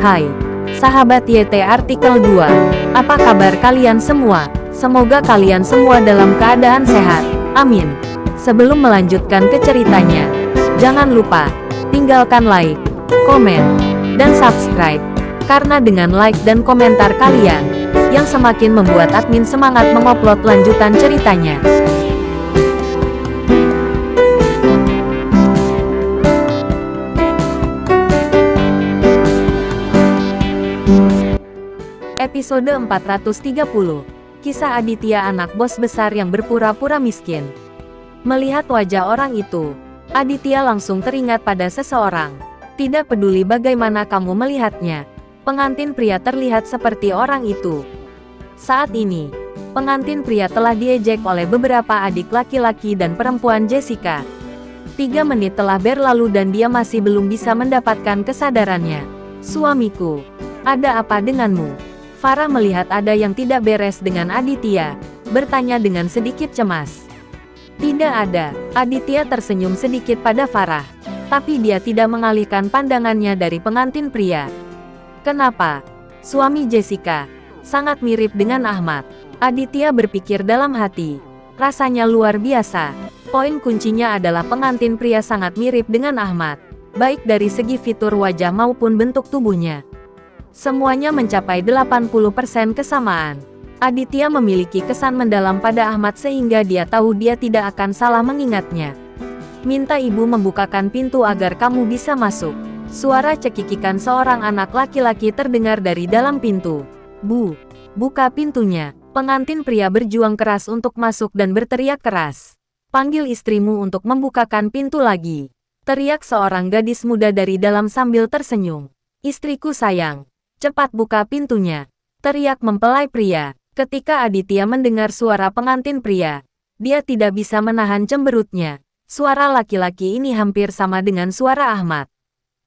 Hai, sahabat YT Artikel 2. Apa kabar kalian semua? Semoga kalian semua dalam keadaan sehat. Amin. Sebelum melanjutkan ke ceritanya, jangan lupa tinggalkan like, komen, dan subscribe. Karena dengan like dan komentar kalian, yang semakin membuat admin semangat mengupload lanjutan ceritanya. Episode 430. Kisah Aditya, anak bos besar yang berpura-pura miskin. Melihat wajah orang itu, Aditya langsung teringat pada seseorang. Tidak peduli bagaimana kamu melihatnya, pengantin pria terlihat seperti orang itu. Saat ini, pengantin pria telah diejek oleh beberapa adik laki-laki dan perempuan Jessica. 3 menit telah berlalu dan dia masih belum bisa mendapatkan kesadarannya. Suamiku, ada apa denganmu? Farah melihat ada yang tidak beres dengan Aditya, bertanya dengan sedikit cemas. Tidak ada, Aditya tersenyum sedikit pada Farah, tapi dia tidak mengalihkan pandangannya dari pengantin pria. Kenapa? Suami Jessica sangat mirip dengan Ahmad. Aditya berpikir dalam hati, rasanya luar biasa. Poin kuncinya adalah pengantin pria sangat mirip dengan Ahmad, baik dari segi fitur wajah maupun bentuk tubuhnya. Semuanya mencapai 80% kesamaan. Aditya memiliki kesan mendalam pada Ahmad sehingga dia tahu dia tidak akan salah mengingatnya. Minta ibu membukakan pintu agar kamu bisa masuk. Suara cekikikan seorang anak laki-laki terdengar dari dalam pintu. Bu, buka pintunya. Pengantin pria berjuang keras untuk masuk dan berteriak keras. Panggil istrimu untuk membukakan pintu lagi. Teriak seorang gadis muda dari dalam sambil tersenyum. Istriku sayang, cepat buka pintunya, teriak mempelai pria. Ketika Aditya mendengar suara pengantin pria, dia tidak bisa menahan cemberutnya. Suara laki-laki ini hampir sama dengan suara Ahmad.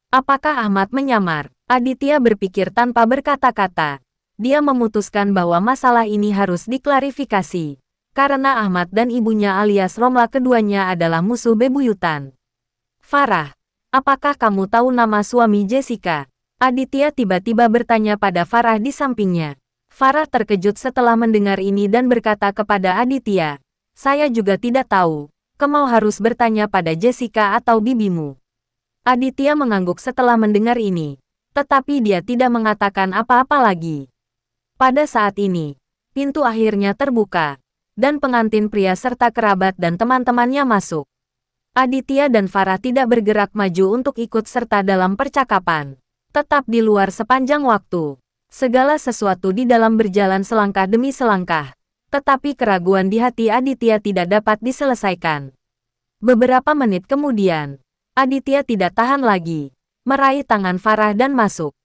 Apakah Ahmad menyamar? Aditya berpikir tanpa berkata-kata. Dia memutuskan bahwa masalah ini harus diklarifikasi. Karena Ahmad dan ibunya alias Romla keduanya adalah musuh bebuyutan. Farah, apakah kamu tahu nama suami Jessica? Aditya tiba-tiba bertanya pada Farah di sampingnya. Farah terkejut setelah mendengar ini dan berkata kepada Aditya, saya juga tidak tahu, kamu harus bertanya pada Jessica atau bibimu. Aditya mengangguk setelah mendengar ini, tetapi dia tidak mengatakan apa-apa lagi. Pada saat ini, pintu akhirnya terbuka, dan pengantin pria serta kerabat dan teman-temannya masuk. Aditya dan Farah tidak bergerak maju untuk ikut serta dalam percakapan. Tetap di luar sepanjang waktu. Segala sesuatu di dalam berjalan selangkah demi selangkah. Tetapi keraguan di hati Aditya tidak dapat diselesaikan. Beberapa menit kemudian, Aditya tidak tahan lagi. Meraih tangan Farah dan masuk.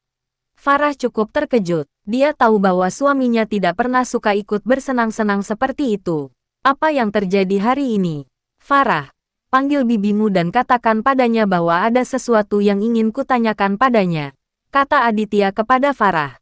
Farah cukup terkejut. Dia tahu bahwa suaminya tidak pernah suka ikut bersenang-senang seperti itu. Apa yang terjadi hari ini? Farah, panggil bibimu dan katakan padanya bahwa ada sesuatu yang ingin kutanyakan padanya, kata Aditya kepada Farah.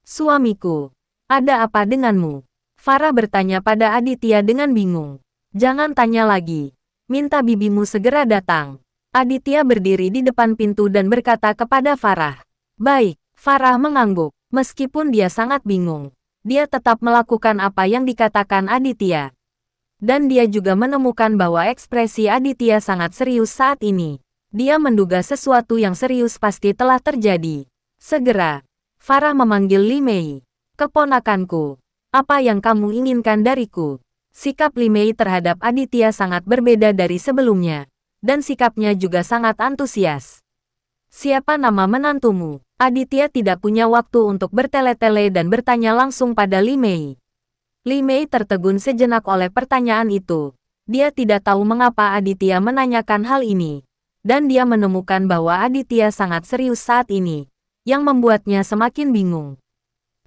Suamiku, ada apa denganmu? Farah bertanya pada Aditya dengan bingung. Jangan tanya lagi. Minta bibimu segera datang. Aditya berdiri di depan pintu dan berkata kepada Farah. Baik, Farah mengangguk. Meskipun dia sangat bingung, dia tetap melakukan apa yang dikatakan Aditya. Dan dia juga menemukan bahwa ekspresi Aditya sangat serius saat ini. Dia menduga sesuatu yang serius pasti telah terjadi. Segera, Farah memanggil Li Mei. Keponakanku, apa yang kamu inginkan dariku? Sikap Li Mei terhadap Aditya sangat berbeda dari sebelumnya. Dan sikapnya juga sangat antusias. Siapa nama menantumu? Aditya tidak punya waktu untuk bertele-tele dan bertanya langsung pada Li Mei. Li Mei tertegun sejenak oleh pertanyaan itu. Dia tidak tahu mengapa Aditya menanyakan hal ini. Dan dia menemukan bahwa Aditya sangat serius saat ini, yang membuatnya semakin bingung.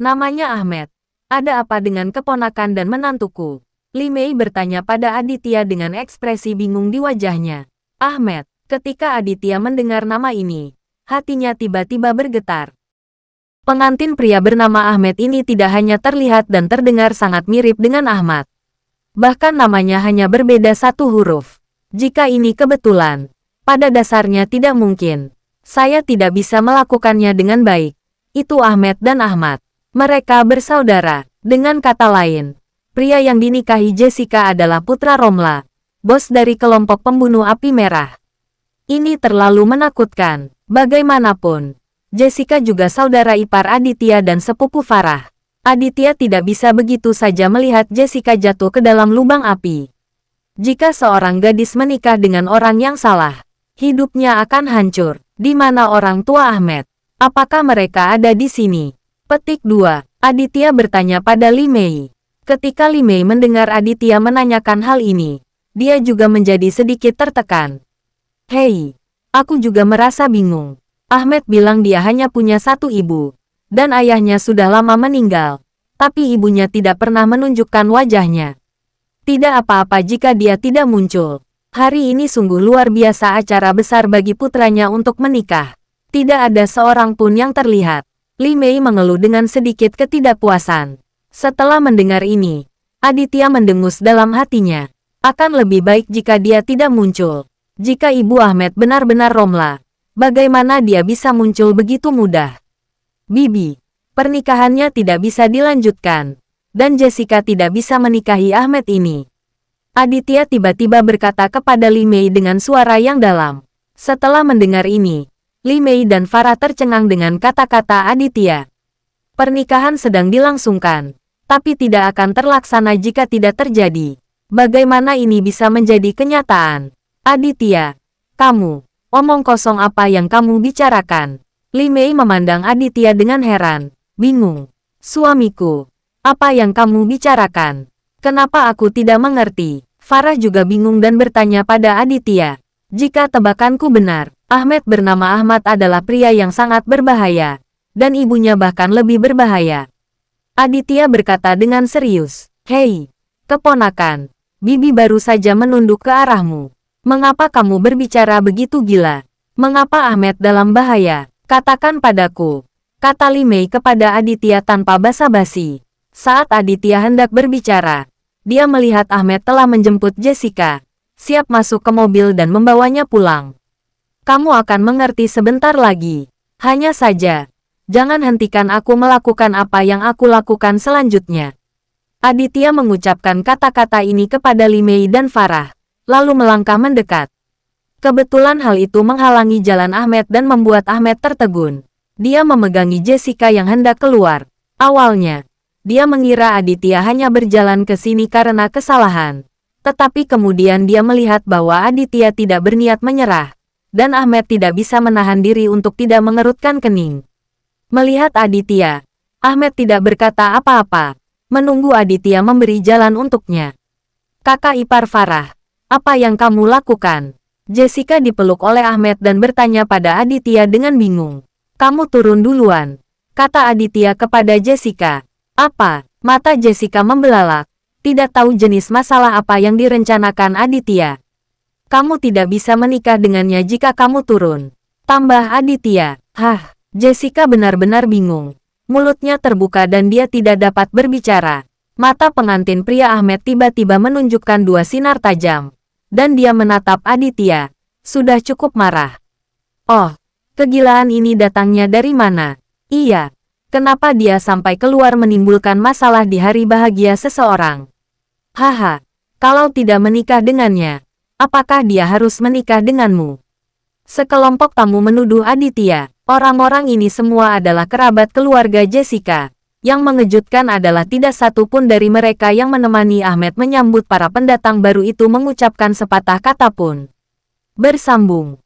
Namanya Ahmed. Ada apa dengan keponakan dan menantuku? Li Mei bertanya pada Aditya dengan ekspresi bingung di wajahnya. Ahmed. Ketika Aditya mendengar nama ini, hatinya tiba-tiba bergetar. Pengantin pria bernama Ahmed ini tidak hanya terlihat dan terdengar sangat mirip dengan Ahmad. Bahkan namanya hanya berbeda satu huruf. Jika ini kebetulan, pada dasarnya tidak mungkin. Saya tidak bisa melakukannya dengan baik. Itu Ahmed dan Ahmad. Mereka bersaudara. Dengan kata lain, pria yang dinikahi Jessica adalah putra Romla, bos dari kelompok pembunuh api merah. Ini terlalu menakutkan. Bagaimanapun, Jessica juga saudara ipar Aditya dan sepupu Farah. Aditya tidak bisa begitu saja melihat Jessica jatuh ke dalam lubang api. Jika seorang gadis menikah dengan orang yang salah, hidupnya akan hancur. Di mana orang tua Ahmed? Apakah mereka ada di sini? Petik 2. Aditya bertanya pada Li Mei. Ketika Li Mei mendengar Aditya menanyakan hal ini, dia juga menjadi sedikit tertekan. Hei, aku juga merasa bingung. Ahmed bilang dia hanya punya satu ibu, dan ayahnya sudah lama meninggal, tapi ibunya tidak pernah menunjukkan wajahnya. Tidak apa-apa jika dia tidak muncul. Hari ini sungguh luar biasa acara besar bagi putranya untuk menikah. Tidak ada seorang pun yang terlihat. Li Mei mengeluh dengan sedikit ketidakpuasan. Setelah mendengar ini, Aditya mendengus dalam hatinya. Akan lebih baik jika dia tidak muncul. Jika ibu Ahmed benar-benar Romla, bagaimana dia bisa muncul begitu mudah? Bibi, pernikahannya tidak bisa dilanjutkan, dan Jessica tidak bisa menikahi Ahmed ini. Aditya tiba-tiba berkata kepada Li Mei dengan suara yang dalam. Setelah mendengar ini, Li Mei dan Farah tercengang dengan kata-kata Aditya. Pernikahan sedang dilangsungkan, tapi tidak akan terlaksana jika tidak terjadi. Bagaimana ini bisa menjadi kenyataan? Aditya, kamu, omong kosong apa yang kamu bicarakan? Li Mei memandang Aditya dengan heran, bingung. Suamiku, apa yang kamu bicarakan? Kenapa aku tidak mengerti? Farah juga bingung dan bertanya pada Aditya. Jika tebakanku benar, Ahmed bernama Ahmad adalah pria yang sangat berbahaya, dan ibunya bahkan lebih berbahaya. Aditya berkata dengan serius, Hei, keponakan, Bibi baru saja menunduk ke arahmu. Mengapa kamu berbicara begitu gila? Mengapa Ahmed dalam bahaya? Katakan padaku, kata Li Mei kepada Aditya tanpa basa-basi. Saat Aditya hendak berbicara, dia melihat Ahmed telah menjemput Jessica, siap masuk ke mobil dan membawanya pulang. Kamu akan mengerti sebentar lagi. Hanya saja, jangan hentikan aku melakukan apa yang aku lakukan selanjutnya. Aditya mengucapkan kata-kata ini kepada Li Mei dan Farah, lalu melangkah mendekat. Kebetulan hal itu menghalangi jalan Ahmed dan membuat Ahmed tertegun. Dia memegangi Jessica yang hendak keluar. Awalnya, dia mengira Aditya hanya berjalan ke sini karena kesalahan. Tetapi kemudian dia melihat bahwa Aditya tidak berniat menyerah, dan Ahmed tidak bisa menahan diri untuk tidak mengerutkan kening. Melihat Aditya, Ahmed tidak berkata apa-apa, menunggu Aditya memberi jalan untuknya. Kakak ipar Farah, apa yang kamu lakukan? Jessica dipeluk oleh Ahmed dan bertanya pada Aditya dengan bingung. Kamu turun duluan, kata Aditya kepada Jessica. Apa? Mata Jessica membelalak, tidak tahu jenis masalah apa yang direncanakan Aditya. Kamu tidak bisa menikah dengannya jika kamu turun, tambah Aditya. Hah, Jessica benar-benar bingung. Mulutnya terbuka dan dia tidak dapat berbicara. Mata pengantin pria Ahmed tiba-tiba menunjukkan dua sinar tajam, dan dia menatap Aditya. Sudah cukup marah. Oh, kegilaan ini datangnya dari mana? Iya, kenapa dia sampai keluar menimbulkan masalah di hari bahagia seseorang? Haha, kalau tidak menikah dengannya, apakah dia harus menikah denganmu? Sekelompok tamu menuduh Aditya. Orang-orang ini semua adalah kerabat keluarga Jessica. Yang mengejutkan adalah tidak satu pun dari mereka yang menemani Ahmed menyambut para pendatang baru itu mengucapkan sepatah kata pun. Bersambung.